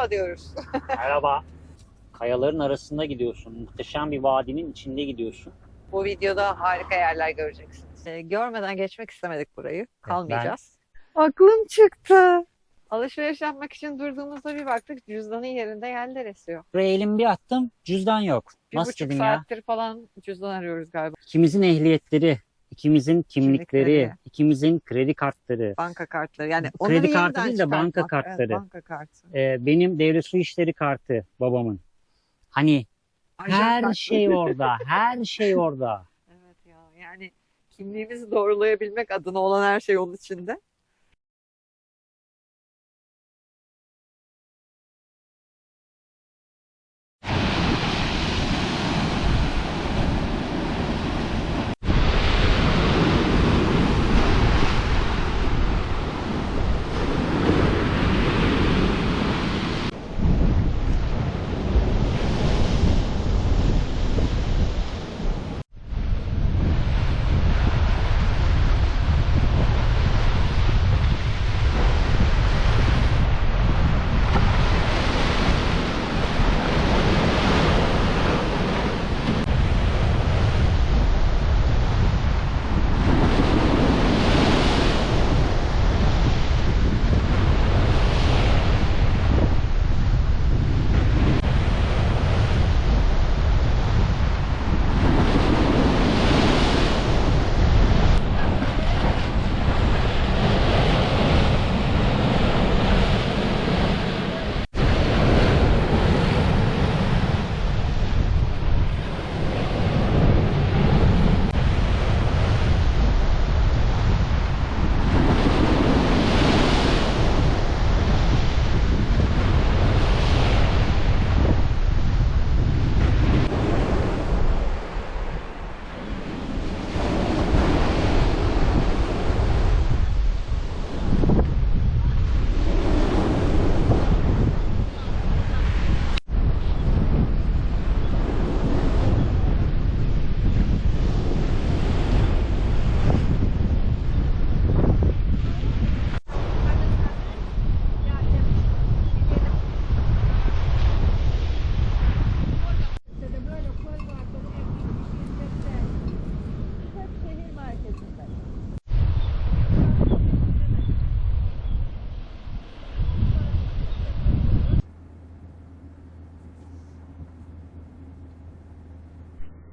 merhaba diyoruz. Merhaba. Kayaların arasında gidiyorsun. Muhteşem bir vadinin içinde gidiyorsun. Bu videoda harika yerler göreceksiniz. Görmeden geçmek istemedik burayı. Kalmayacağız. Aklım çıktı. Alışveriş yapmak için durduğumuzda bir baktık cüzdanın yerinde yerler esiyor. Buraya elimi bir attım. Cüzdan yok. Bir Nasıl buçuk dedim ya? saattir falan cüzdan arıyoruz galiba. İkimizin ehliyetleri, ikimizin kimlikleri, Kimlikleri. ikimizin kredi kartları. Banka kartları. Yani Bu kredi onları kartı yeniden değil de banka çıkartmak. kartları. Evet, banka kartı. Benim devlet su işleri kartı babamın. Hani Ajan her kartı. şey orada. Her şey orada. Evet ya, yani kimliğimizi doğrulayabilmek adına olan her şey onun içinde.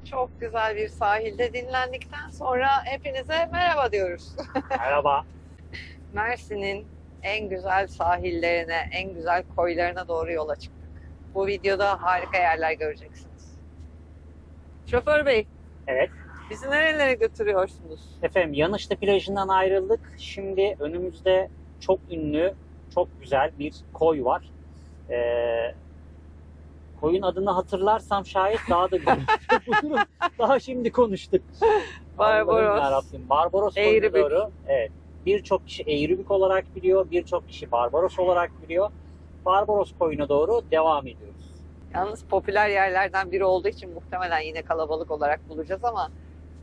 Çok güzel bir sahilde dinlendikten sonra hepinize merhaba diyoruz. Merhaba. Mersin'in en güzel sahillerine, en güzel koylarına doğru yola çıktık. Bu videoda harika yerler göreceksiniz. Şoför Bey, Evet. bizi nerelere götürüyorsunuz? Efendim Yanışlı plajından ayrıldık. Şimdi önümüzde çok ünlü, çok güzel bir koy var. Koyun adını hatırlarsam şayet daha da güzel. Buyurun. Daha şimdi konuştuk. Barbaros. Allah'ım yarabbim. Barbaros koyuna Eğribük. doğru. Evet. Birçok kişi Eğribük olarak biliyor. Birçok kişi Barbaros olarak biliyor. Barbaros koyuna doğru devam ediyoruz. Yalnız popüler yerlerden biri olduğu için muhtemelen yine kalabalık olarak bulacağız ama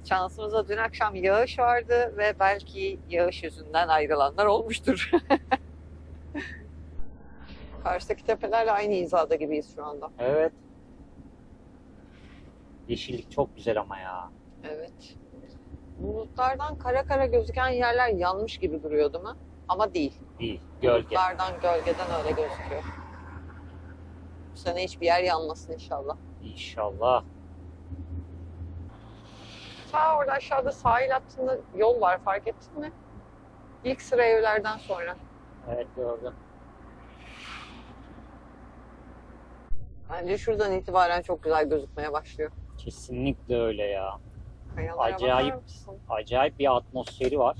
şansımıza dün akşam yağış vardı ve belki yağış yüzünden ayrılanlar olmuştur. Karşıdaki tepelerle aynı hizada gibiyiz şu anda. Evet. Yeşillik çok güzel ama ya. Evet. Bulutlardan kara kara gözüken yerler yanmış gibi duruyor değil mi? Ama değil. Değil. Gölge. Bulutlardan, gölgeden öyle gözüküyor. Bu sene hiçbir yer yanmasın inşallah. İnşallah. Ta orada aşağıda sahil hattında yol var, fark ettin mi? İlk sıra evlerden sonra. Evet gördüm. Bence şuradan itibaren çok güzel gözükmeye başlıyor. Kesinlikle öyle ya. Kayalara Acayip. bakar mısın? Acayip bir atmosferi var.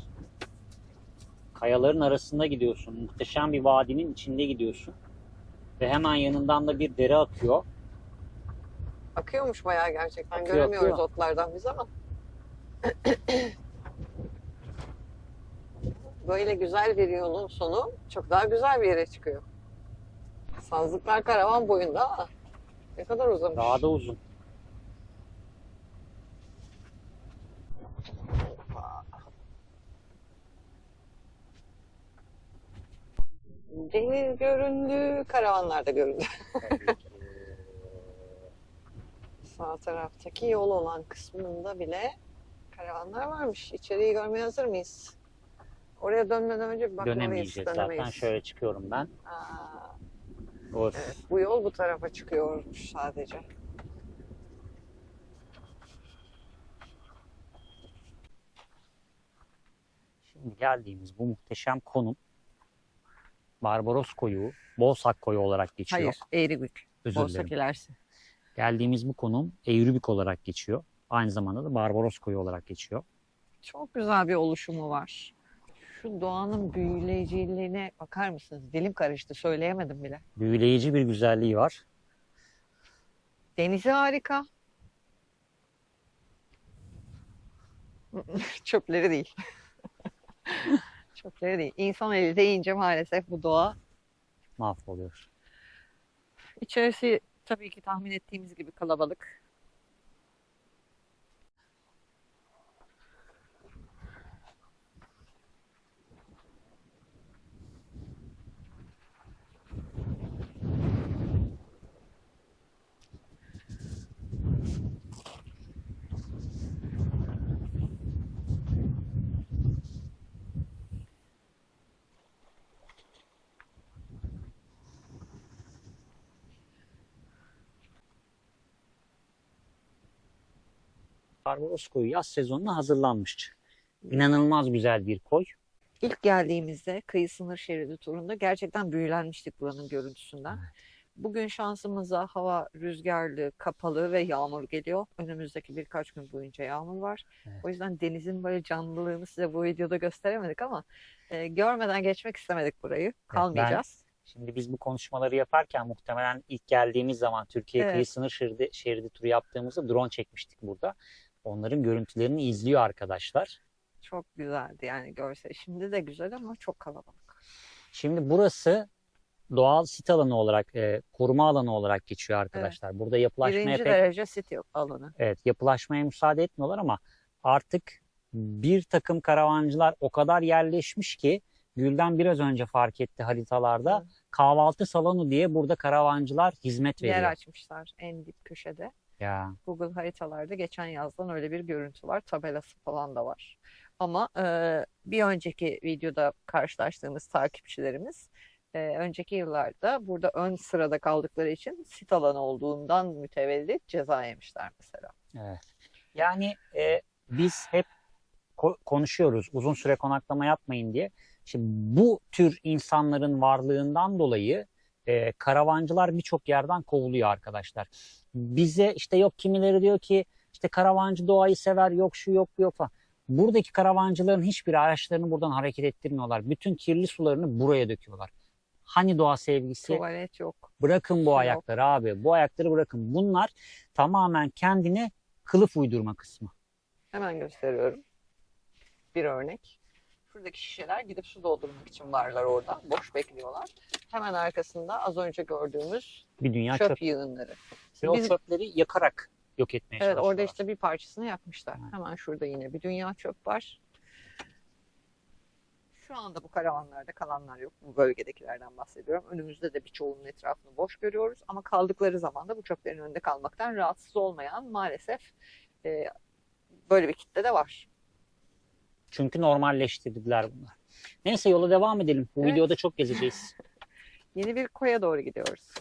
Kayaların arasında gidiyorsun. Muhteşem bir vadinin içinde gidiyorsun. Ve hemen yanından da bir dere akıyor. Akıyormuş bayağı gerçekten. Akıyor, Göremiyoruz akıyor. otlardan biz ama. Böyle güzel bir yolun sonu çok daha güzel bir yere çıkıyor. Sazlıklar karavan boyunda ama ne kadar uzamış. Daha da uzun. Deniz göründü, karavanlar da göründü. Sağ taraftaki yol olan kısmında bile karavanlar varmış. İçeriği görmeye hazır mıyız? Oraya dönmeden önce bir bakmalıyız. Dönemeyeceğiz zaten. Şöyle çıkıyorum ben. Of. Evet, bu yol bu tarafa çıkıyormuş sadece. Şimdi geldiğimiz bu muhteşem konum Barbaros Koyu, Boğsak Koyu olarak geçiyor. Hayır, Eğribük. Özür Boğsak dilerim. ilerisi. Geldiğimiz bu konum Eğribük olarak geçiyor. Aynı zamanda da Barbaros Koyu olarak geçiyor. Çok güzel bir oluşumu var. Şu doğanın büyüleyiciliğine bakar mısınız? Dilim karıştı, söyleyemedim bile. Büyüleyici bir güzelliği var. Denizi harika. Çöpleri değil. Çöpleri değil. İnsan eli değince maalesef bu doğa. Mahvoluyor. İçerisi tabii ki tahmin ettiğimiz gibi kalabalık. Barbaros Koyu yaz sezonuna hazırlanmış. İnanılmaz güzel bir koy. İlk geldiğimizde kıyı sınır şeridi turunda gerçekten büyülenmiştik buranın görüntüsünden. Evet. Bugün şansımıza hava rüzgarlı, kapalı ve yağmur geliyor. Önümüzdeki birkaç gün boyunca yağmur var. Evet. O yüzden denizin böyle canlılığını size bu videoda gösteremedik ama görmeden geçmek istemedik burayı. Kalmayacağız. Şimdi biz bu konuşmaları yaparken muhtemelen ilk geldiğimiz zaman Türkiye Evet. kıyı sınır şeridi turu yaptığımızda drone çekmiştik burada. Onların görüntülerini izliyor arkadaşlar. Çok güzeldi yani görsel. Şimdi de güzel ama çok kalabalık. Şimdi burası doğal sit alanı olarak, koruma alanı olarak geçiyor arkadaşlar. Burada yapılaşmaya Birinci pek derece sit alanı. evet, yapılaşmaya müsaade etmiyorlar ama artık bir takım karavancılar o kadar yerleşmiş ki Gülden biraz önce fark etti haritalarda. Hı. Kahvaltı salonu diye burada karavancılar hizmet veriyor. Yer açmışlar en dip köşede. Ya. Google haritalarda geçen yazdan öyle bir görüntü var. Tabelası falan da var. Ama bir önceki videoda karşılaştığımız takipçilerimiz önceki yıllarda burada ön sırada kaldıkları için sit alanı olduğundan mütevellit ceza yemişler mesela. Evet. Yani biz hep konuşuyoruz uzun süre konaklama yapmayın diye. Şimdi bu tür insanların varlığından dolayı karavancılar birçok yerden kovuluyor arkadaşlar. Bize işte yok kimileri diyor ki işte karavancı doğayı sever, yok şu yok bu yok falan. Buradaki karavancıların hiçbir araçlarını buradan hareket ettirmiyorlar. Bütün kirli sularını buraya döküyorlar. Hani doğa sevgisi? Tuvalet yok. Bırakın bu Su ayakları abi. Bu ayakları bırakın. Bunlar tamamen kendine kılıf uydurma kısmı. Hemen gösteriyorum. Bir örnek. Şuradaki şişeler gidip su doldurmak için varlar orada. Boş bekliyorlar. Hemen arkasında az önce gördüğümüz Bir dünya çöp çöp. yığınları. Ve o Biz- çöpleri yakarak yok etmeye Evet, çalışıyorlar. orada işte bir parçasını yakmışlar. Evet. Hemen şurada yine bir dünya çöp var. Şu anda bu karavanlarda kalanlar yok. Bu bölgedekilerden bahsediyorum. Önümüzde de birçoğunun etrafını boş görüyoruz. Ama kaldıkları zaman da bu çöplerin önünde kalmaktan rahatsız olmayan maalesef böyle bir kitle de var. Çünkü normalleştirdiler bunlar. Neyse yola devam edelim. Bu Evet. videoda çok gezeceğiz. Yeni bir koya doğru gidiyoruz.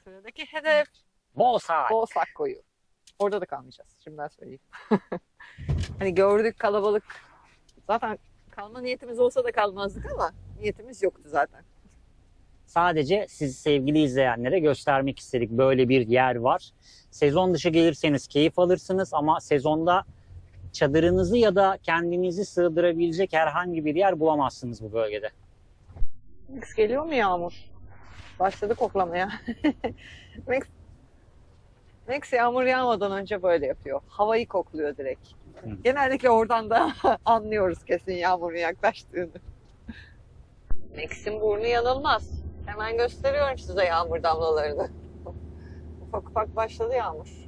Sıradaki hedef Boğsak. Boğsak koyu. Orada da kalmayacağız. Şimdiden söyleyeyim. Hani gördük kalabalık. Zaten kalma niyetimiz olsa da kalmazdık ama niyetimiz yoktu zaten. Sadece siz sevgili izleyenlere göstermek istedik. Böyle bir yer var. Sezon dışı gelirseniz keyif alırsınız ama sezonda çadırınızı ya da kendinizi sığdırabilecek herhangi bir yer bulamazsınız bu bölgede. Max geliyor mu Yağmur? Başladı koklamaya. Max yağmur yağmadan önce böyle yapıyor. Havayı kokluyor direkt. Hı. Genellikle oradan da anlıyoruz kesin yağmurun yaklaştığını. Max'in burnu yanılmaz. Hemen gösteriyorum size yağmur damlalarını. Ufak ufak başladı yağmur.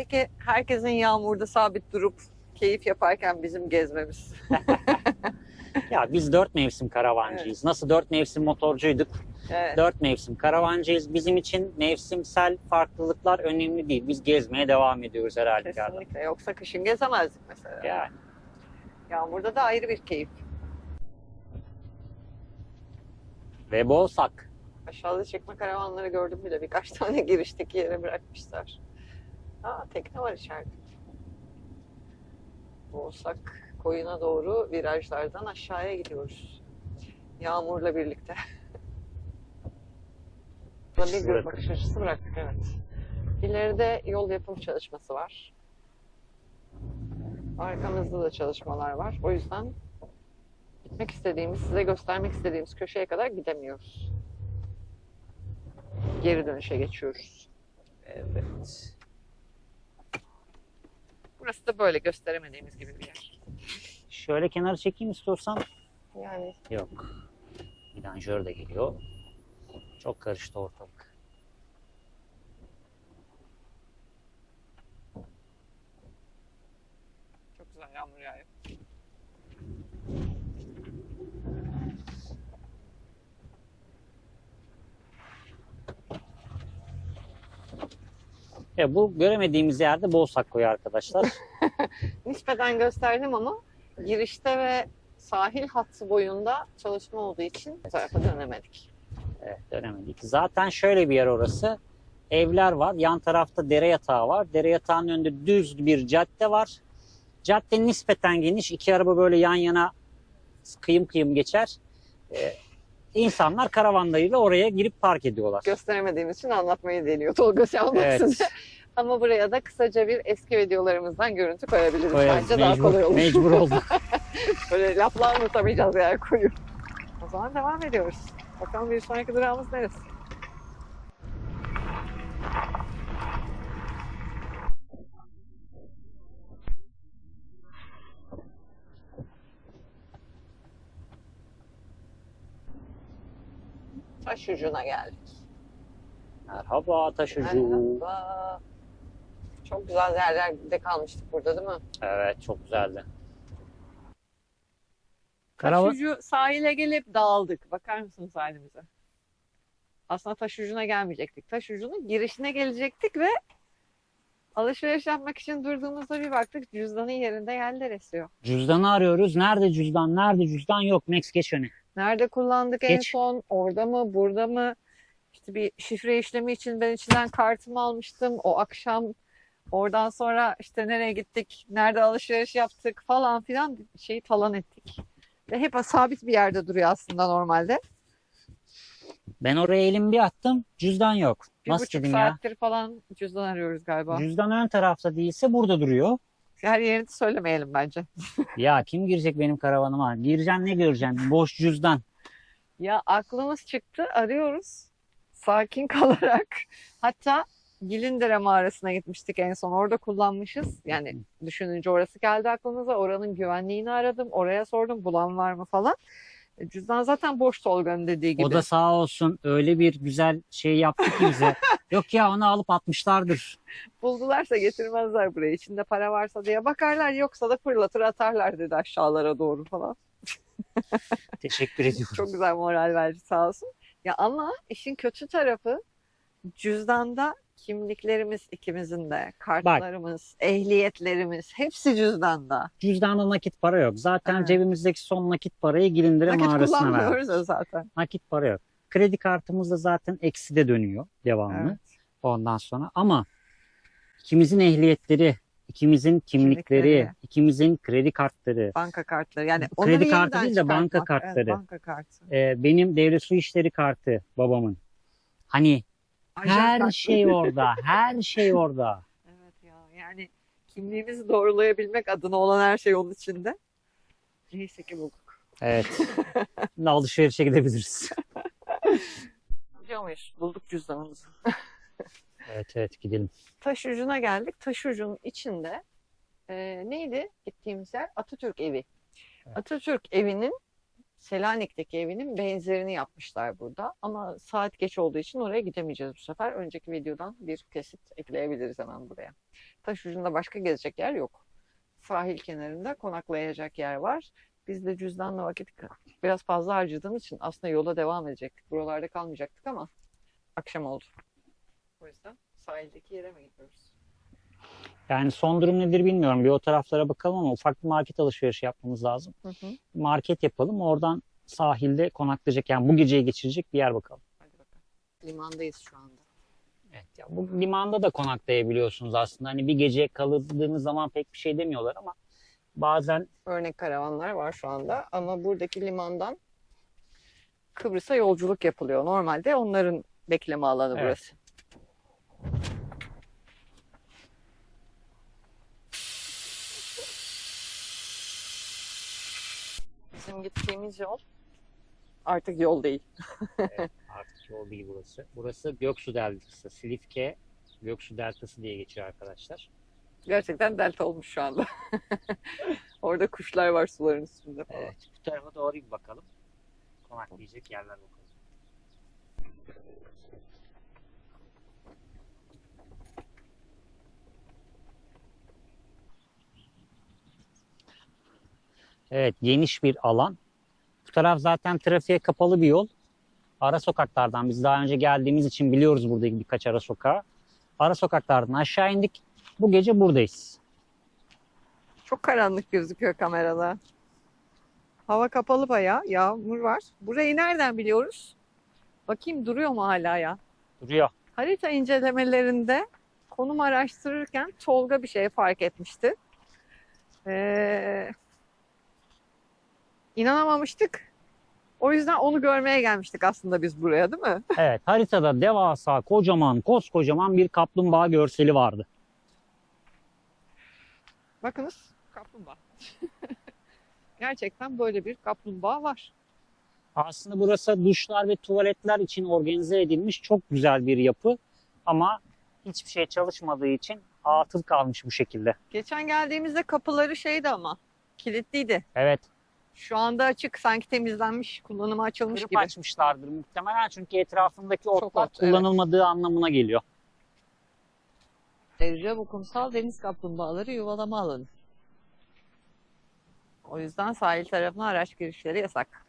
Peki herkesin yağmurda sabit durup keyif yaparken bizim gezmemiz. Ya biz 4 mevsim karavancıyız. Evet. Nasıl 4 mevsim motorcuyduk? Evet. 4 mevsim karavancıyız. Bizim için mevsimsel farklılıklar önemli değil. Biz gezmeye devam ediyoruz her halükarda. Kesinlikle. Yoksa kışın gezemezdik mesela. Yani. Yağmurda da ayrı bir keyif. Ve Boğsak. Aşağıda çekme karavanları gördüm bile. Birkaç tane girişteki yere bırakmışlar. Aa, tekne var içeride. Boğsak koyuna doğru virajlardan aşağıya gidiyoruz. Yağmurla birlikte. Burada bir Bırakın. bakış açısı bıraktık, evet. İleride yol yapım çalışması var. Arkamızda da çalışmalar var. O yüzden gitmek istediğimiz, size göstermek istediğimiz köşeye kadar gidemiyoruz. Geri dönüşe geçiyoruz. Evet. Burası da böyle gösteremediğimiz gibi bir yer. Şöyle kenara çekeyim istiyorsan. Yani Yok. Vidanjör de geliyor. Çok karıştı ortalık. çok güzel yağmur yağıyor. Ya bu göremediğimiz yerde Boğsak koyu arkadaşlar. Nispeten gösterdim ama girişte ve sahil hattı boyunda çalışma olduğu için bu tarafa dönemedik. Evet, dönemedik. Zaten şöyle bir yer orası. Evler var. Yan tarafta dere yatağı var. Dere yatağının önünde düz bir cadde var. Cadde nispeten geniş. İki araba böyle yan yana kıyım kıyım geçer. İnsanlar karavanlarıyla oraya girip park ediyorlar. Gösteremediğimiz için anlatmayı deniyor Tolga Şahmat Evet. size. Ama buraya da kısaca bir eski videolarımızdan görüntü koyabiliriz. Koyarız. Bence daha kolay olur. Mecbur olduk. Böyle lafla anlatamayacağız yani koyu. O zaman devam ediyoruz. Bakalım bir sonraki durağımız neresi? Taş ucuna geldik. Merhaba taşucu. Merhaba. Çok güzel yerlerde kalmıştık burada, değil mi? Evet, çok güzeldi. Taş ucu sahile gelip dağıldık. Bakar mısınız halimize? Aslında taş ucuna gelmeyecektik. Taş ucunun girişine gelecektik ve alışveriş yapmak için durduğumuzda bir baktık cüzdanın yerinde yerler esiyor. Cüzdanı arıyoruz. Nerede cüzdan? Nerede cüzdan? Yok. Max geç öne. Nerede kullandık en Geç. son? Orada mı? Burada mı? İşte bir şifre işlemi için ben içinden kartımı almıştım. O akşam oradan sonra işte nereye gittik? Nerede alışveriş yaptık falan filan şeyi talan ettik. Ve hep sabit bir yerde duruyor aslında normalde. Ben oraya elimi bir attım. Cüzdan yok. Bir Nasıl buçuk dedim ya? saattir falan cüzdan arıyoruz galiba. Cüzdan ön tarafta değilse burada duruyor. Her yerini söylemeyelim bence. Ya kim girecek benim karavanıma? Gireceksin ne göreceksin? Boş cüzdan. Ya aklımız çıktı, arıyoruz. Sakin kalarak. Hatta Gilindere mağarasına gitmiştik en son. Orada kullanmışız. Yani düşününce orası geldi aklımıza. Oranın güvenliğini aradım. Oraya sordum bulan var mı falan. Cüzdan zaten boş, Tolga'nın dediği gibi. O da sağ olsun öyle bir güzel şey yaptı ki bize. Yok ya onu alıp atmışlardır. Buldularsa getirmezler buraya. İçinde para varsa diye bakarlar. Yoksa da fırlatır atarlar dedi aşağılara doğru falan. Teşekkür ediyorum. Çok güzel moral verdi sağ olsun. Ya ama işin kötü tarafı cüzdanda kimliklerimiz ikimizin de, kartlarımız, ehliyetlerimiz hepsi cüzdanda. Cüzdanda nakit para yok. Zaten Evet. cebimizdeki son nakit parayı Gilindire Nakit mağarasına verdik. kullanmıyoruz ya zaten. Nakit para yok. Kredi kartımız da zaten ekside dönüyor devamlı. Evet. Ondan sonra ama ikimizin ehliyetleri, ikimizin kimlikleri, Kimlikleri. ikimizin kredi kartları, Banka kartları. Yani Kredi onları kartı yeniden değil de banka çıkartmak. kartları. Evet, banka kartı. benim devlet su işleri kartı babamın. Hani her Ajan şey orada, her şey orada. Evet ya, yani kimliğimizi doğrulayabilmek adına olan her şey onun içinde. Neyse ki bulduk. Evet. Şimdi alışverişe gidebiliriz. Biliyor muyuz? Bulduk cüzdanımızı. Evet gidelim. Taş ucuna geldik. Taş ucunun içinde neydi gittiğimiz yer? Atatürk evi. Evet. Atatürk evinin Selanik'teki evinin benzerini yapmışlar burada. Ama saat geç olduğu için oraya gidemeyeceğiz bu sefer. Önceki videodan bir kesit ekleyebiliriz hemen buraya. Taş ucunda başka gezecek yer yok. Sahil kenarında konaklayacak yer var. Biz de cüzdanla vakit biraz fazla harcadığımız için aslında yola devam edecektik. Buralarda kalmayacaktık ama akşam oldu. O yüzden sahildeki yere mi gidiyoruz? Yani son durum nedir bilmiyorum. Bir o taraflara bakalım ama ufak bir market alışverişi yapmamız lazım. Hı hı. Market yapalım. Oradan sahilde konaklayacak, yani bu geceyi geçirecek bir yer bakalım. Hadi bakalım. Limandayız şu anda. Evet, ya bu limanda da konaklayabiliyorsunuz aslında. Hani bir gece kaldığınız zaman pek bir şey demiyorlar ama bazen Örnek karavanlar var şu anda ama buradaki limandan Kıbrıs'a yolculuk yapılıyor. Normalde onların bekleme alanı Evet. burası. Bizim gittiğimiz yol artık yol değil. artık yol değil burası. Burası Göksu Deltası. Silifke Göksu Deltası diye geçiyor arkadaşlar. Gerçekten delta olmuş şu anda. Orada kuşlar var suların üstünde falan. Evet, bu tarafa doğru bir bakalım. Konaklayacak yerler bakalım. Evet, geniş bir alan. Bu taraf zaten trafiğe kapalı bir yol. Ara sokaklardan, biz daha önce geldiğimiz için biliyoruz buradaki birkaç ara sokağı. Ara sokaklardan aşağı indik. Bu gece buradayız. Çok karanlık gözüküyor kamerada. Hava kapalı bayağı. Yağmur var. Burayı nereden biliyoruz? Bakayım duruyor mu hala ya? Duruyor. Harita incelemelerinde konum araştırırken Tolga bir şey fark etmişti. İnanamamıştık. O yüzden onu görmeye gelmiştik aslında biz buraya, değil mi? Evet, haritada devasa, kocaman, koskocaman bir kaplumbağa görseli vardı. Bakınız, kaplumbağa. Gerçekten böyle bir kaplumbağa var. Aslında burası duşlar ve tuvaletler için organize edilmiş çok güzel bir yapı. Ama hiçbir şey çalışmadığı için atıl kalmış bu şekilde. Geçen geldiğimizde kapıları şeydi ama kilitliydi. Evet. Şu anda açık, sanki temizlenmiş, kullanıma açılmış Kırıp gibi. açmışlardır muhtemelen çünkü etrafındaki otlar ot, evet. kullanılmadığı anlamına geliyor. Ayrıca bu kumsal deniz kaplumbağaları yuvalama alanı. O yüzden sahil tarafına araç girişleri yasak.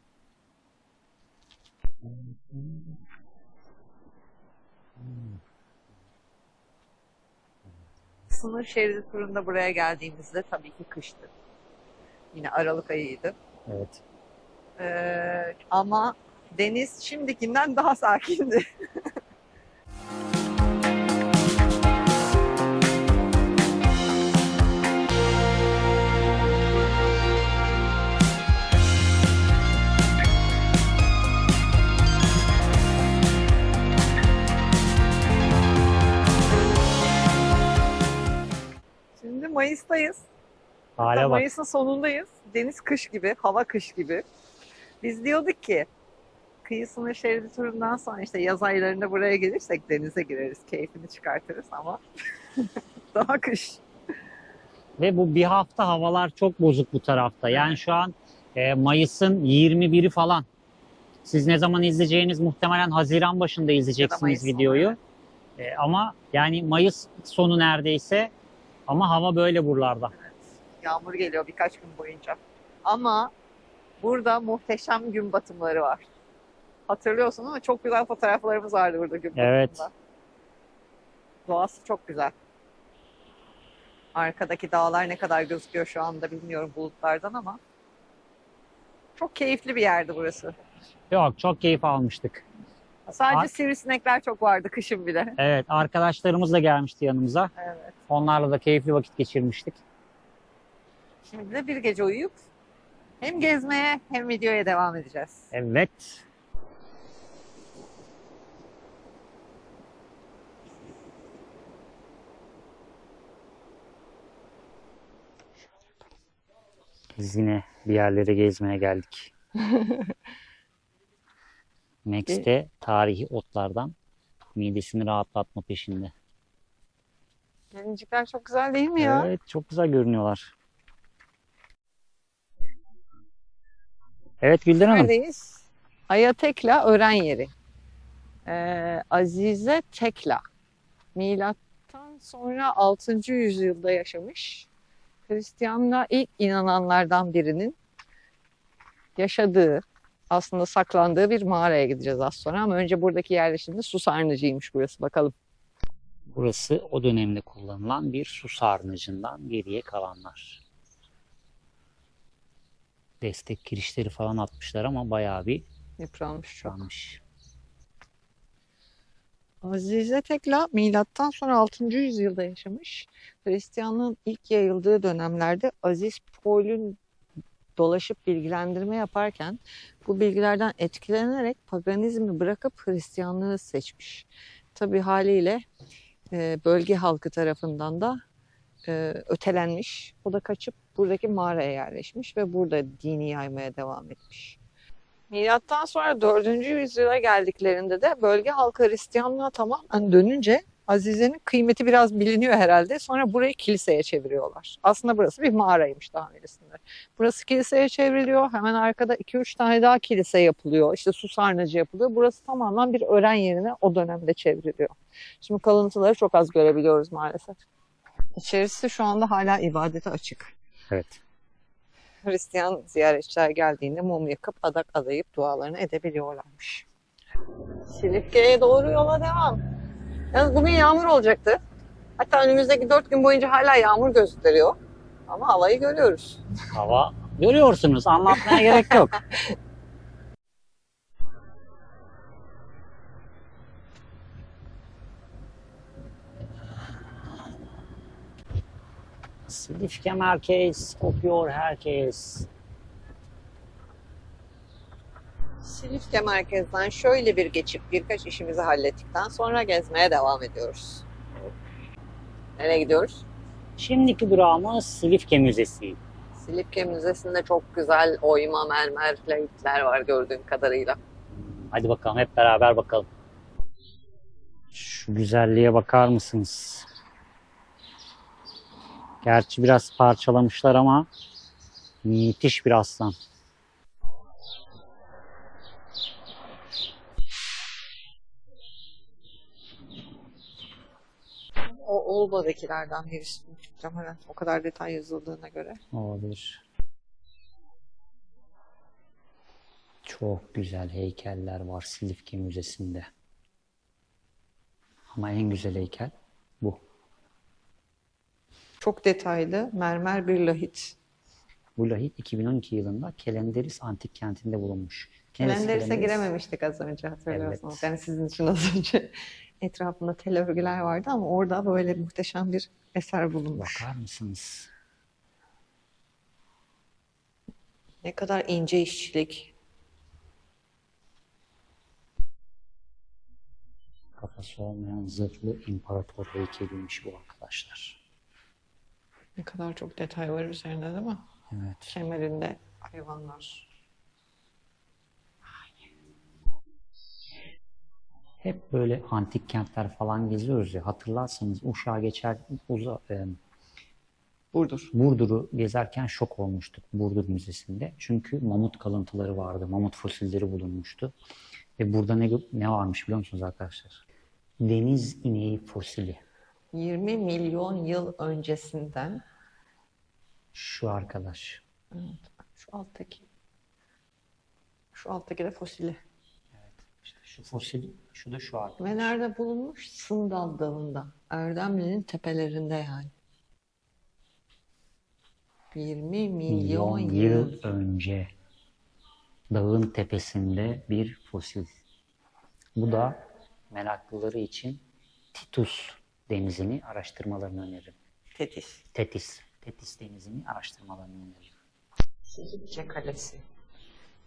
Sınır şeridi turunda buraya geldiğimizde tabii ki kıştı. Yine Aralık ayıydı. Evet. Ama deniz şimdikinden daha sakindi. Şimdi Mayıs'tayız. Hale bak. Mayıs'ın sonundayız. Deniz kış gibi, hava kış gibi. Biz diyorduk ki kıyı sınır şeridi turundan sonra işte yaz aylarında buraya gelirsek denize gireriz, keyfini çıkartırız ama daha kış. Ve bu bir hafta havalar çok bozuk bu tarafta. Yani şu an Mayıs'ın 21'i falan. Siz ne zaman izleyeceğiniz muhtemelen Haziran başında izleyeceksiniz Mayıs sonu, videoyu. Ama yani Mayıs sonu neredeyse ama hava böyle buralarda. Evet. Yağmur geliyor birkaç gün boyunca. Ama burada muhteşem gün batımları var. Hatırlıyorsun ama çok güzel fotoğraflarımız vardı burada gün batımında. Evet. Doğası çok güzel. Arkadaki dağlar ne kadar gözüküyor şu anda bilmiyorum bulutlardan ama çok keyifli bir yerdi burası. Yok, çok keyif almıştık. Sadece sivrisinekler çok vardı kışın bile. Evet, arkadaşlarımız da gelmişti yanımıza. Evet. Onlarla da keyifli vakit geçirmiştik. Şimdi de bir gece uyuyup hem gezmeye hem videoya devam edeceğiz. Evet. Biz yine bir yerlere gezmeye geldik. Max de tarihi otlardan midesini rahatlatma peşinde. Gelincikler çok güzel değil mi ya? Evet, çok güzel görünüyorlar. Evet Gülden Hanım. Neredeyiz? Ayatekla öğren yeri. Azize Tekla. Milattan sonra 6. yüzyılda yaşamış. Hristiyanlığa ilk inananlardan birinin yaşadığı, aslında saklandığı bir mağaraya gideceğiz az sonra. Ama önce buradaki yerleşimde su sarnıcıymış burası. Bakalım. Burası o dönemde kullanılan bir su sarnıcından geriye kalanlar. Destek kirişleri falan atmışlar ama bayağı bir Yıpranmış çok. yıpranmış. Azize Tekla milattan sonra 6. yüzyılda yaşamış. Hristiyanlığın ilk yayıldığı dönemlerde Aziz Paul'ün dolaşıp bilgilendirme yaparken bu bilgilerden etkilenerek paganizmi bırakıp Hristiyanlığı seçmiş. Tabii haliyle bölge halkı tarafından da ötelenmiş. O da kaçıp buradaki mağaraya yerleşmiş ve burada dini yaymaya devam etmiş. Milattan sonra 4. yüzyıla geldiklerinde de bölge halkı Hristiyanlığa tamamen dönünce Azize'nin kıymeti biraz biliniyor herhalde. Sonra burayı kiliseye çeviriyorlar. Aslında burası bir mağaraymış daha öncesinde. Burası kiliseye çevriliyor. Hemen arkada 2-3 tane daha kilise yapılıyor. İşte su sarnıcı yapılıyor. Burası tamamen bir öğren yerine o dönemde çevriliyor. Şimdi kalıntıları çok az görebiliyoruz maalesef. İçerisi şu anda hala ibadete açık. Evet. Hristiyan ziyaretçiler geldiğinde mum yakıp adak adayıp dualarını edebiliyorlarmış. Silifke'ye doğru yola devam. Yalnız bugün yağmur olacaktı. Hatta önümüzdeki 4 gün boyunca hala yağmur gösteriyor. Ama havayı görüyoruz. Hava görüyorsunuz. Anlatmaya gerek yok. Silifke merkez kopuyor herkes. Silifke merkezden şöyle bir geçip birkaç işimizi hallettikten sonra gezmeye devam ediyoruz. Nereye gidiyoruz? Şimdiki durağımız Silifke Müzesi. Silifke Müzesi'nde çok güzel oyma mermer lahitler var gördüğüm kadarıyla. Hadi bakalım hep beraber bakalım. Şu güzelliğe bakar mısınız? Gerçi biraz parçalamışlar ama müthiş bir aslan. O Olba'dakilerden birisi muhtemelen. O kadar detay yazıldığına göre. Olabilir. Çok güzel heykeller var Silifke Müzesi'nde. Ama en güzel heykel bu. Çok detaylı mermer bir lahit. Bu lahit 2012 yılında Kelenderis Antik Kenti'nde bulunmuş. Kelenderis'e girememiştik az önce hatırlıyorsunuz. Evet. Yani sizin için az önce etrafında tel örgüler vardı ama orada böyle muhteşem bir eser bulunmuş. Bakar mısınız? Ne kadar ince işçilik. Kafası olmayan zırhlı imparator heykeliymiş bu arkadaşlar. Ne kadar çok detay var üzerinde değil mi? Evet. Kemerinde hayvanlar. Hep böyle antik kentler falan geziyoruz ya. Hatırlarsanız Uşak'a geçer Burdur'u gezerken şok olmuştuk Burdur Müzesi'nde. Çünkü mamut kalıntıları vardı. Mamut fosilleri bulunmuştu. Ve burada ne varmış biliyor musunuz arkadaşlar? Deniz ineği fosili. 20 milyon yıl öncesinden. Şu arkadaş. Evet, şu alttaki. Şu alttaki de fosili. İşte şu fosil, şu da şu arkadaş. Ve nerede bulunmuş? Sındal Dağı'nda. Erdemli'nin tepelerinde yani. 20 milyon yıl önce dağın tepesinde bir fosil. Bu da meraklıları için Titus denizini araştırmalarını öneririm. Tetis denizini araştırmalarını öneririm. Silifke Kalesi.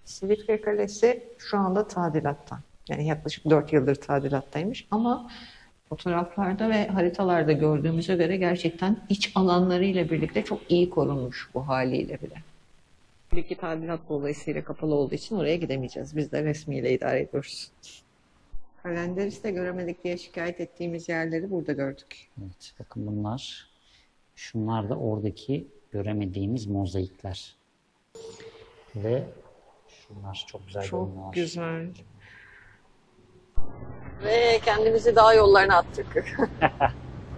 Silifke Kalesi şu anda tadilatta. Yani yaklaşık 4 yıldır tadilattaymış ama fotoğraflarda ve haritalarda gördüğümüze göre gerçekten iç alanlarıyla birlikte çok iyi korunmuş bu haliyle bile. Tabii ki tadilat dolayısıyla kapalı olduğu için oraya gidemeyeceğiz. Biz de resmiyle idare ediyoruz. Kalenderis'te göremedik diye şikayet ettiğimiz yerleri burada gördük. Evet, bakın bunlar. Şunlar da oradaki göremediğimiz mozaikler. Ve Bunlar çok güzel Çok görünüyorlar. güzel. Ve kendimizi dağ yollarına attık.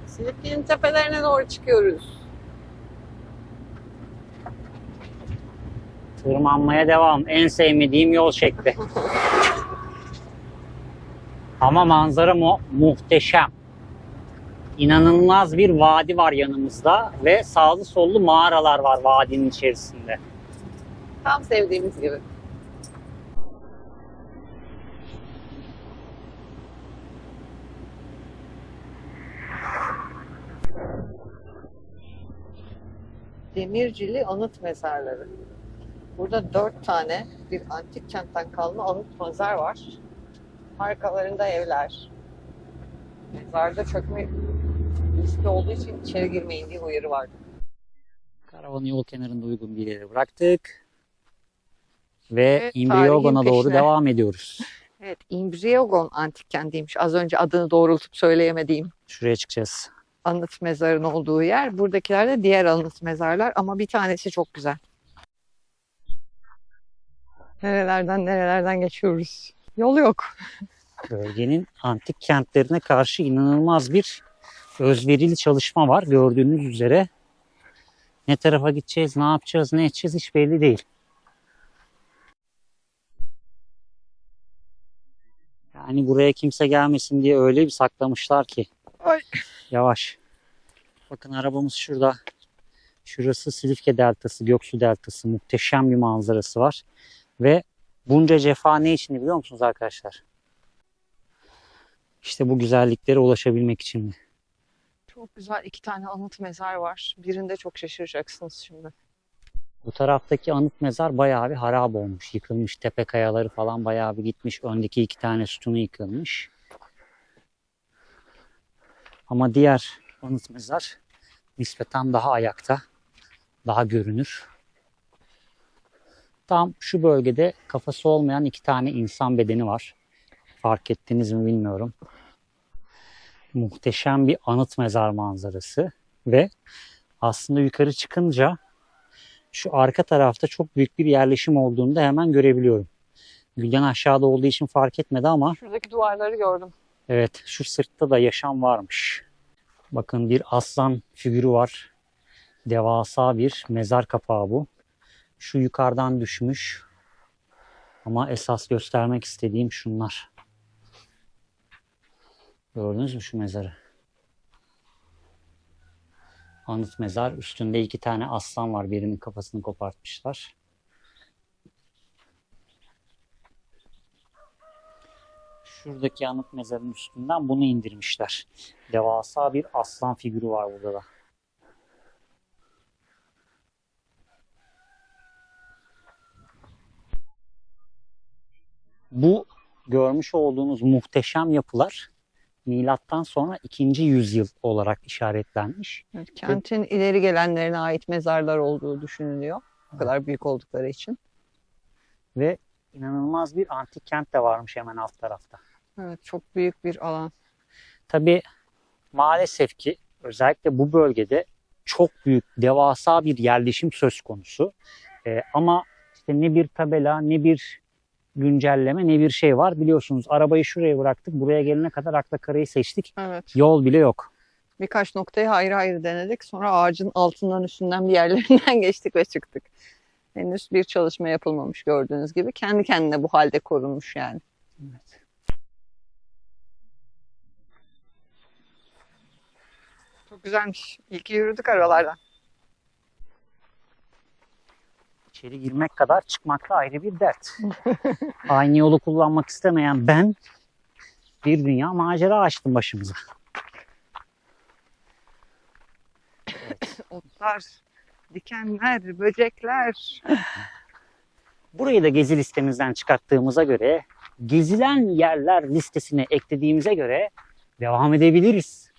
Silifke'nin tepelerine doğru çıkıyoruz. Tırmanmaya devam. En sevmediğim yol şekli. Ama manzara muhteşem. İnanılmaz bir vadi var yanımızda ve sağlı sollu mağaralar var vadinin içerisinde. Tam sevdiğimiz gibi. Demircili anıt mezarları. Burada 4 tane bir antik kentten kalma anıt mezar var. Arkalarında evler. Mezarda çökme riski olduğu için içeri girmeyin diye uyarı vardı. Karavanı yol kenarında uygun bir yere bıraktık. Ve Evet, Imbriagon'a tarihin doğru peşine. devam ediyoruz. Evet, Imbriagon antik kentiymiş. Az önce adını doğrultup söyleyemediğim Şuraya çıkacağız. anıt mezarın olduğu yer. Buradakiler de diğer anıt mezarlar ama bir tanesi çok güzel. Nerelerden geçiyoruz. Yol yok. Bölgenin antik kentlerine karşı inanılmaz bir özverili çalışma var. Gördüğünüz üzere ne tarafa gideceğiz, ne yapacağız, ne edeceğiz hiç belli değil. Yani buraya kimse gelmesin diye öyle bir saklamışlar ki. Ay. Yavaş. Bakın arabamız şurada. Şurası Silifke Deltası, Göksu Deltası. Muhteşem bir manzarası var. Ve bunca cefa ne için biliyor musunuz arkadaşlar? İşte bu güzelliklere ulaşabilmek için. Çok güzel 2 tane anıt mezar var. Birinde çok şaşıracaksınız şimdi. Bu taraftaki anıt mezar bayağı bir harap olmuş. Yıkılmış. Tepe kayaları falan bayağı bir gitmiş. Öndeki 2 tane sütunu yıkılmış. Ama diğer anıt mezar nispeten daha ayakta. Daha görünür. Tam şu bölgede kafası olmayan 2 tane insan bedeni var. Fark ettiniz mi bilmiyorum. Muhteşem bir anıt mezar manzarası. Ve aslında yukarı çıkınca şu arka tarafta çok büyük bir yerleşim olduğunu da hemen görebiliyorum. Gülden aşağıda olduğu için fark etmedi ama Şuradaki duvarları gördüm. evet şu sırtta da yaşam varmış. Bakın bir aslan figürü var. Devasa bir mezar kapağı bu. Şu yukarıdan düşmüş. Ama esas göstermek istediğim şunlar. Gördünüz mü şu mezarı? Anıt mezar. Üstünde 2 tane aslan var. Birinin kafasını kopartmışlar. Şuradaki anıt mezarın üstünden bunu indirmişler. Devasa bir aslan figürü var burada da. Bu görmüş olduğunuz muhteşem yapılar milattan sonra 2. yüzyıl olarak işaretlenmiş. Evet, kentin ileri gelenlerine ait mezarlar olduğu düşünülüyor. O kadar büyük oldukları için. Ve inanılmaz bir antik kent de varmış hemen alt tarafta. Evet, çok büyük bir alan. Tabii maalesef ki özellikle bu bölgede çok büyük, devasa bir yerleşim söz konusu. Ama işte ne bir tabela, ne bir güncelleme, ne bir şey var. Biliyorsunuz arabayı şuraya bıraktık. Buraya gelene kadar Aklakara'yı seçtik. Evet. Yol bile yok. Birkaç noktayı ayrı ayrı denedik. Sonra ağacın altından üstünden bir yerlerinden geçtik ve çıktık. Henüz bir çalışma yapılmamış gördüğünüz gibi. Kendi kendine bu halde korunmuş yani. Evet. Çok güzelmiş. İyi ki yürüdük aralardan. İçeri girmek kadar çıkmak da ayrı bir dert. Aynı yolu kullanmak istemeyen ben bir dünya macera açtım başımıza. Evet. Otlar, dikenler, böcekler. Burayı da gezi listemizden çıkarttığımıza göre, gezilen yerler listesine eklediğimize göre devam edebiliriz.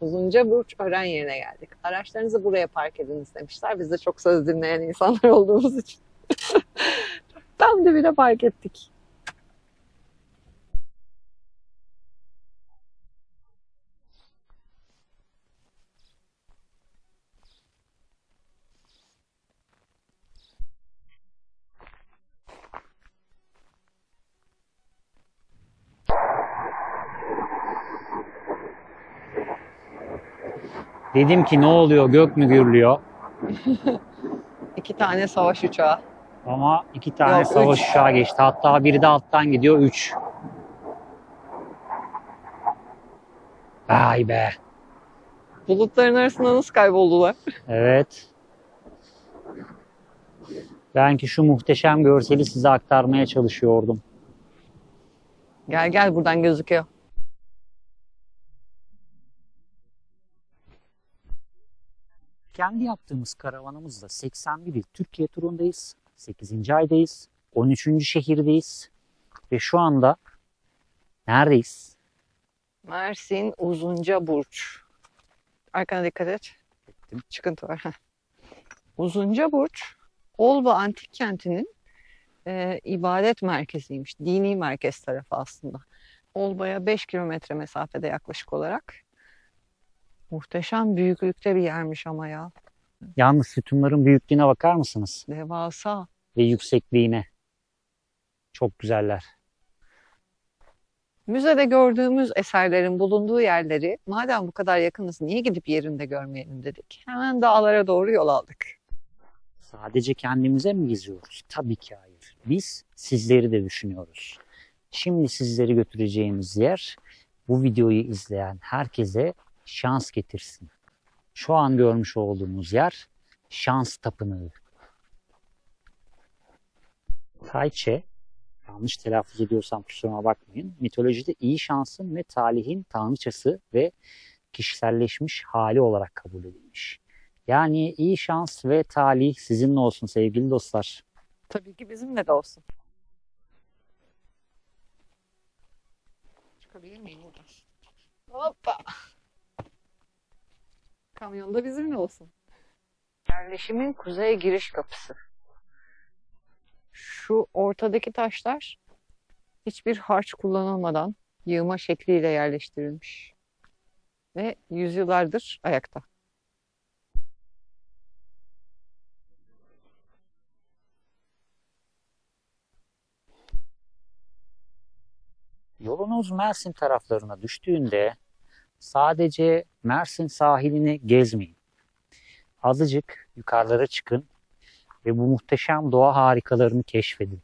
Uzunca Burç öğren yerine geldik. Araçlarınızı buraya park ediniz demişler. Biz de çok söz dinleyen insanlar olduğumuz için. Tam dibine park ettik. Dedim ki ne oluyor, gök mü gürlüyor? 2 tane savaş uçağı. Ama 2 tane Yok, savaş üç. uçağı geçti. Hatta biri de alttan gidiyor, 3. Vay be. Bulutların arasında nasıl kayboldular? Evet. Ben ki şu muhteşem görseli size aktarmaya çalışıyordum. Gel gel, buradan gözüküyor. Kendi yaptığımız karavanımızla 81 il Türkiye turundayız. 8. aydayız. 13. şehirdeyiz. Ve şu anda neredeyiz? Mersin Uzuncaburç. Arkana dikkat et. Ettim. Çıkıntı var. Uzuncaburç, Olba Antik Kenti'nin ibadet merkeziymiş. Dini merkez tarafı aslında. Olba'ya 5 kilometre mesafede yaklaşık olarak. Muhteşem büyüklükte bir yermiş ama ya. Yalnız sütunların büyüklüğüne bakar mısınız? Devasa. Ve yüksekliğine. Çok güzeller. Müzede gördüğümüz eserlerin bulunduğu yerleri madem bu kadar yakınız niye gidip yerinde görmeyelim dedik. Hemen dağlara doğru yol aldık. Sadece kendimize mi geziyoruz? Tabii ki hayır. Biz sizleri de düşünüyoruz. Şimdi sizleri götüreceğimiz yer bu videoyu izleyen herkese şans getirsin. Şu an görmüş olduğumuz yer Şans Tapınağı. Tayçe, yanlış telaffuz ediyorsam kusuruma bakmayın, mitolojide iyi şansın ve talihin tanrıçası ve kişiselleşmiş hali olarak kabul edilmiş. Yani iyi şans ve talih sizinle olsun sevgili dostlar. Tabii ki bizimle de olsun. Çıkabilir miyim buradan? Hoppa. Kamyon da bizimle olsun. Yerleşimin kuzey giriş kapısı. Şu ortadaki taşlar hiçbir harç kullanılmadan yığma şekliyle yerleştirilmiş. Ve yüzyıllardır ayakta. Yolunuz Mersin taraflarına düştüğünde sadece Mersin sahilini gezmeyin. Azıcık yukarılara çıkın ve bu muhteşem doğa harikalarını keşfedin.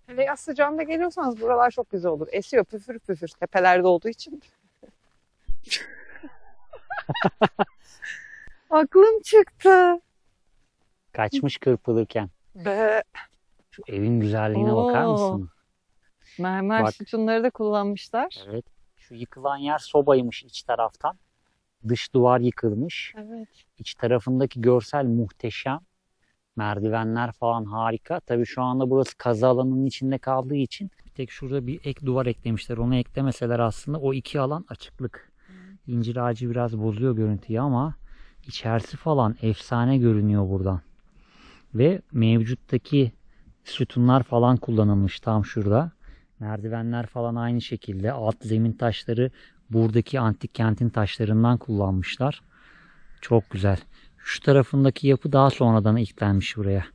Hele yaz sıcağında geliyorsanız buralar çok güzel olur. Esiyor püfür püfür tepelerde olduğu için. Aklım çıktı. Kaçmış kırpılırken. Be. Şu evin güzelliğine bakar mısın? Mermer Bak. sütunları da kullanmışlar. Evet. Şu yıkılan yer sobaymış iç taraftan. Dış duvar yıkılmış. Evet. İç tarafındaki görsel muhteşem. Merdivenler falan harika. Tabii şu anda burası kazı alanının içinde kaldığı için bir tek şurada bir ek duvar eklemişler. Onu eklemeseler aslında o iki alan açıklık. İncir ağacı biraz bozuyor görüntüyü ama içerisi falan efsane görünüyor buradan. Ve mevcuttaki sütunlar falan kullanılmış tam şurada. Merdivenler falan aynı şekilde. Alt zemin taşları buradaki antik kentin taşlarından kullanmışlar. Çok güzel. Şu tarafındaki yapı daha sonradan eklenmiş buraya.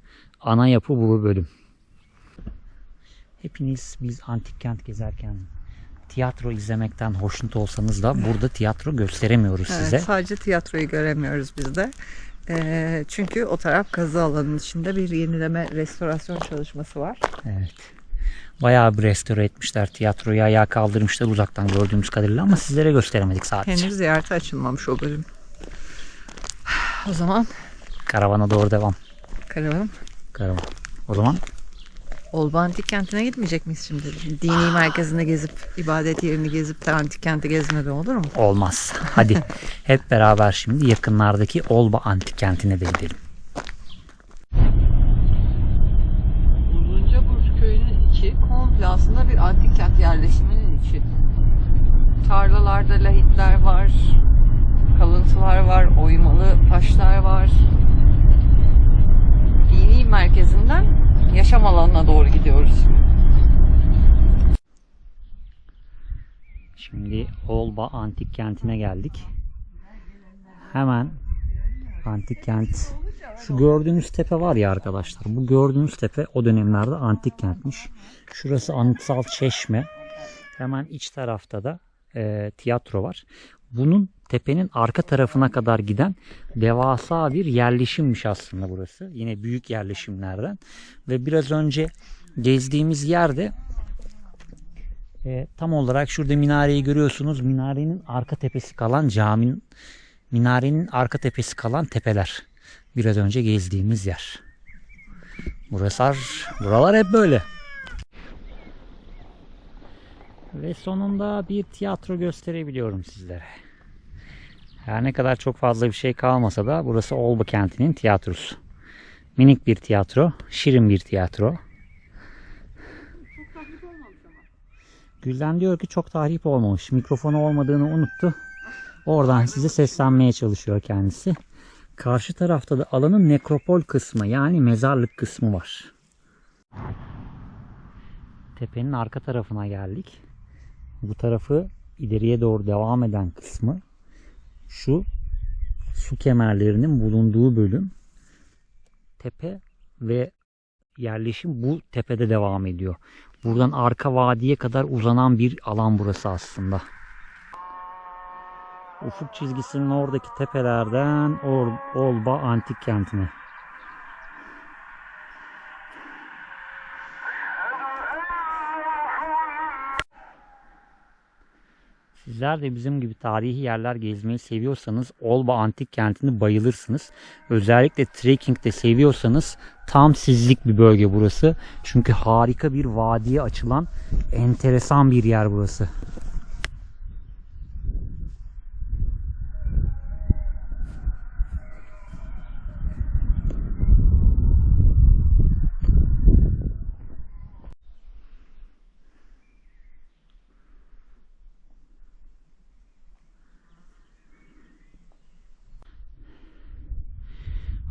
Ana yapı bu bölüm. Hepiniz biz antik kent gezerken tiyatro izlemekten hoşnut olsanız da burada tiyatro gösteremiyoruz size. Evet, sadece tiyatroyu göremiyoruz biz de. Çünkü o taraf kazı alanının içinde bir yenileme, restorasyon çalışması var. Evet. Bayağı bir restore etmişler tiyatroyu. Ayağa kaldırmışlar uzaktan gördüğümüz kadarıyla ama sizlere gösteremedik sadece. Henüz ziyarete açılmamış o bölüm. O zaman Karavana doğru devam. karavanım. Karavan. O zaman Olba Antik Kenti'ne gitmeyecek miyiz şimdi? Dini merkezinde gezip, ibadet yerini gezip de antik kenti gezmeden olur mu? olmaz. Hadi hep beraber şimdi yakınlardaki Olba Antik Kenti'ne de gidelim. Uzuncaburç köyünün içi komple aslında bir antik kent yerleşiminin içi. Tarlalarda lahitler var, kalıntılar var, oymalı taşlar var. il merkezinden yaşam alanına doğru gidiyoruz. Şimdi Olba Antik Kenti'ne geldik. Hemen Antik Kent. Şu gördüğünüz tepe var ya arkadaşlar. Bu gördüğünüz tepe o dönemlerde antik kentmiş. Şurası Anıtsal Çeşme. Hemen iç tarafta da tiyatro var. Bunun tepenin arka tarafına kadar giden devasa bir yerleşimmiş aslında burası. Yine büyük yerleşimlerden. Ve biraz önce gezdiğimiz yerde tam olarak şurada minareyi görüyorsunuz. Minarenin arka tepesi kalan caminin, minarenin arka tepesi kalan tepeler. Biraz önce gezdiğimiz yer. Buralar hep böyle. Ve sonunda bir tiyatro gösterebiliyorum sizlere. Her ne kadar çok fazla bir şey kalmasa da burası Olba kentinin tiyatrosu. Minik bir tiyatro, şirin bir tiyatro. Gülden diyor ki çok tahrip olmamış. Mikrofonu olmadığını unuttu. Oradan size seslenmeye çalışıyor kendisi. Karşı tarafta da alanın nekropol kısmı, yani mezarlık kısmı var. Tepenin arka tarafına geldik. Bu tarafı ileriye doğru devam eden kısmı şu su kemerlerinin bulunduğu bölüm. Tepe ve yerleşim bu tepede devam ediyor. Buradan arka vadiye kadar uzanan bir alan burası aslında. Ufuk çizgisinin oradaki tepelerden Olba Antik Kenti'ne. Sizler de bizim gibi tarihi yerler gezmeyi seviyorsanız Olba Antik Kenti'ni bayılırsınız. Özellikle trekkingde seviyorsanız tam sizlik bir bölge burası. Çünkü harika bir vadiye açılan enteresan bir yer burası.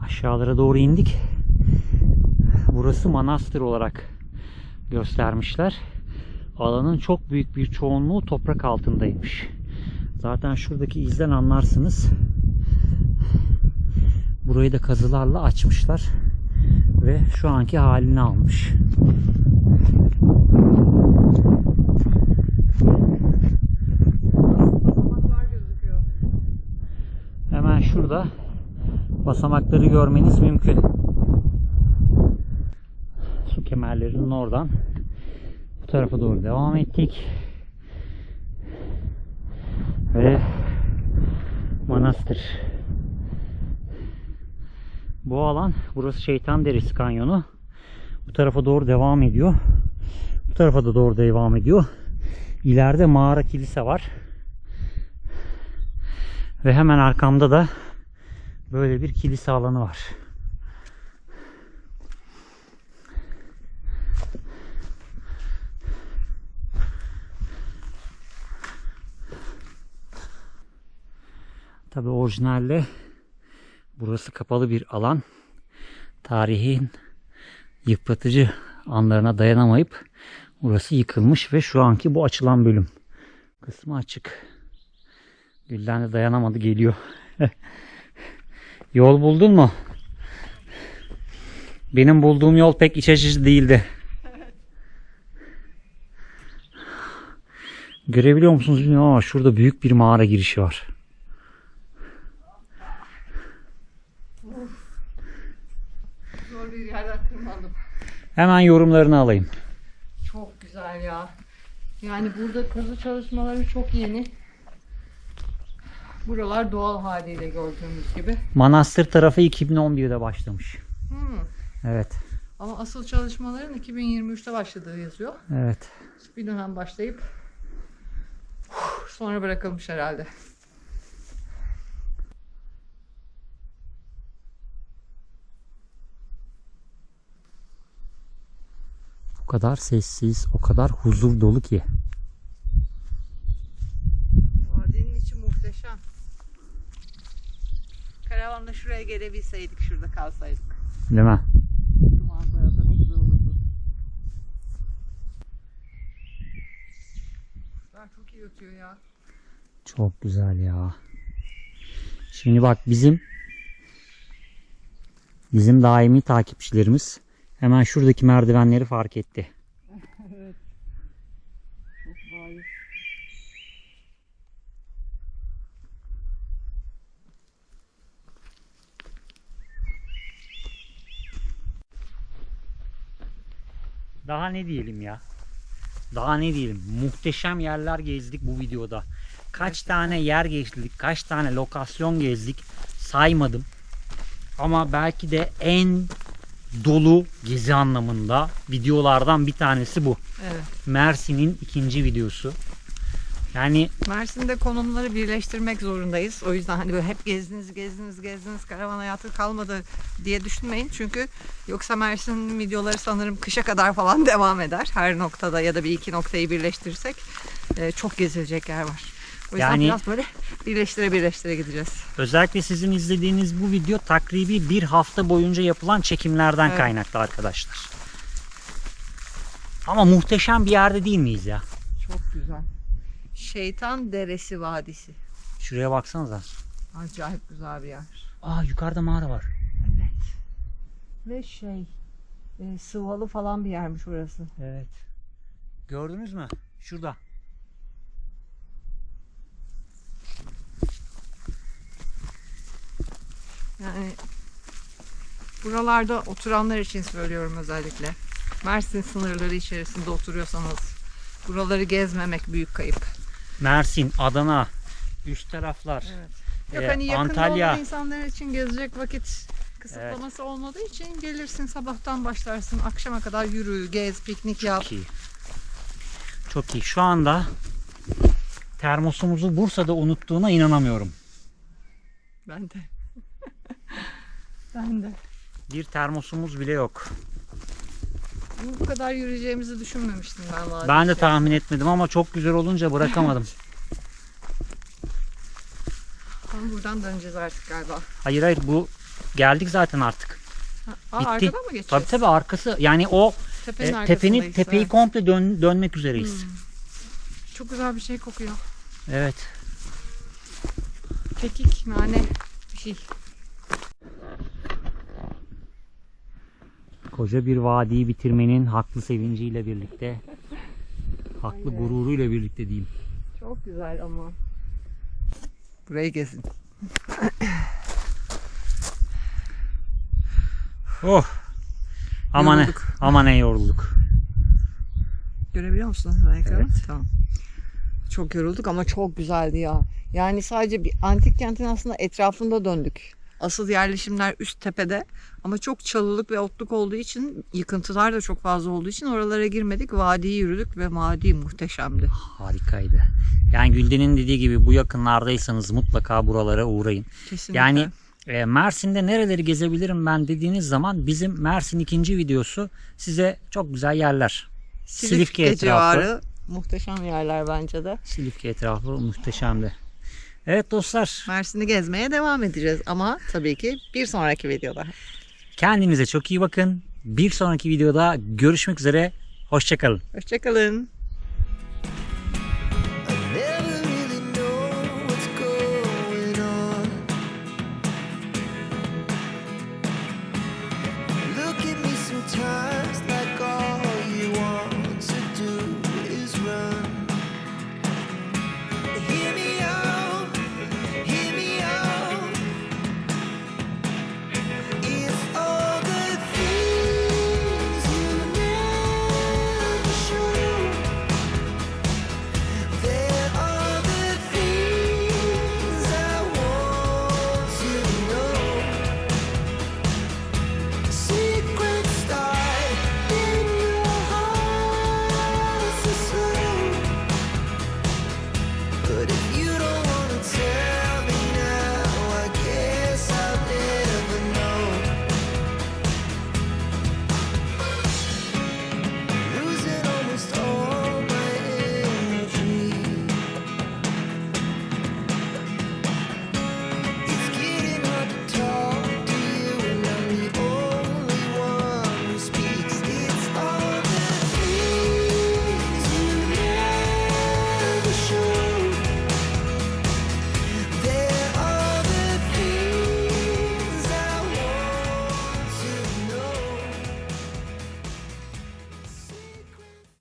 Aşağılara doğru indik. Burası manastır olarak göstermişler. Alanın çok büyük bir çoğunluğu toprak altındaymış. Zaten şuradaki izden anlarsınız. Burayı da kazılarla açmışlar. Ve şu anki halini almış. Hemen şurada basamakları görmeniz mümkün. Su kemerlerinin oradan bu tarafa doğru devam ettik. Ve manastır. Bu alan, burası Şeytan Deresi Kanyonu. Bu tarafa doğru devam ediyor. Bu tarafa da doğru devam ediyor. İleride mağara kilise var. Ve hemen arkamda da böyle bir kilise alanı var. Tabii orijinalde burası kapalı bir alan. Tarihin yıpratıcı anlarına dayanamayıp burası yıkılmış ve şu anki bu açılan bölüm kısmı açık. Gülden de dayanamadı, geliyor. Yol buldun mu? Benim bulduğum yol pek iç açıcı değildi. Görebiliyor musunuz bilmiyorum ama şurada büyük bir mağara girişi var. Zor bir yerden tırmandım. Hemen yorumlarını alayım. Çok güzel ya. Yani burada kazı çalışmaları çok yeni. Buralar doğal haliyle gördüğümüz gibi. Manastır tarafı 2011'de başlamış. Evet. Ama asıl çalışmaların 2023'te başladığı yazıyor. Evet. Bir dönem başlayıp sonra bırakılmış herhalde. O kadar sessiz, o kadar huzur dolu ki. Vadinin içi muhteşem. Karavanla şuraya gelebilseydik, şurada kalsaydık. Değil mi? Bu manzarada ne güzel olurdu. Çok iyi ötüyor ya. Çok güzel ya. Şimdi bak bizim daimi takipçilerimiz hemen şuradaki merdivenleri fark etti. Evet. Çok bariz. Daha ne diyelim ya? Daha ne diyelim? Muhteşem yerler gezdik bu videoda. Kaç tane yer gezdik, kaç tane lokasyon gezdik saymadım. Ama belki de en dolu gezi anlamında videolardan bir tanesi bu. Evet. Mersin'in ikinci videosu. Yani Mersin'de konumları birleştirmek zorundayız. O yüzden hani böyle hep gezdiniz karavan hayatı kalmadı diye düşünmeyin. Çünkü yoksa Mersin videoları sanırım kışa kadar falan devam eder. Her noktada ya da bir iki noktayı birleştirirsek çok gezilecek yer var. O yüzden Yani biraz böyle birleştire gideceğiz. özellikle sizin izlediğiniz bu video takribi bir hafta boyunca yapılan çekimlerden Evet. kaynaklı arkadaşlar. Ama muhteşem bir yerde değil miyiz ya? Çok güzel. Şeytan Deresi Vadisi. Şuraya baksanıza. Acayip güzel bir yer. Aa, yukarıda mağara var. Evet. Ve sıvalı falan bir yermiş orası. Evet. Gördünüz mü? Şurada. Yani buralarda oturanlar için söylüyorum özellikle. Mersin sınırları içerisinde oturuyorsanız buraları gezmemek büyük kayıp. Mersin, Adana, üst taraflar. Evet. Yok hani yakında Antalya. olan insanlar için gezecek vakit kısıtlaması olmadığı için gelirsin, sabahtan başlarsın, akşama kadar yürü, gez, piknik yap. Çok iyi. Çok iyi. Şu anda termosumuzu Bursa'da unuttuğuna inanamıyorum. Ben de. Ben de. Bir termosumuz bile yok. Bu kadar yürüyeceğimizi düşünmemiştim ben. Ben de tahmin etmedim ama çok güzel olunca bırakamadım. Ama buradan döneceğiz artık galiba. Hayır bu geldik zaten artık. Aa, Bitti. arkadan mı geçeceğiz? Tabii arkası yani o Tepenin tepeyi evet. komple dönmek üzereyiz. Çok güzel bir şey kokuyor. Evet. Kekik, nane bir şey. Koca bir vadiyi bitirmenin haklı sevinciyle birlikte, haklı gururuyla birlikte diyeyim. Çok güzel ama. Burayı gezin. Oh. Aman ne, Yorulduk. aman ne yorulduk. Görebiliyor musunuz ekranı? Evet. Tamam. Çok yorulduk ama çok güzeldi ya. Yani sadece bir antik kentin aslında etrafında döndük. Asıl yerleşimler üst tepede ama çok çalılık ve otluk olduğu için, yıkıntılar da çok fazla olduğu için oralara girmedik. Vadiyi yürüdük ve vadi muhteşemdi. Harikaydı. Yani Gülden'in dediği gibi bu yakınlardaysanız mutlaka buralara uğrayın. Kesinlikle. Yani Mersin'de nereleri gezebilirim ben dediğiniz zaman bizim Mersin ikinci videosu size çok güzel yerler. Silifke etrafı. civarı muhteşem yerler bence de. Silifke etrafı muhteşemdi. Evet dostlar. Mersin'i gezmeye devam edeceğiz ama tabii ki bir sonraki videoda. Kendinize çok iyi bakın. Bir sonraki videoda görüşmek üzere. Hoşça kalın. Hoşçakalın.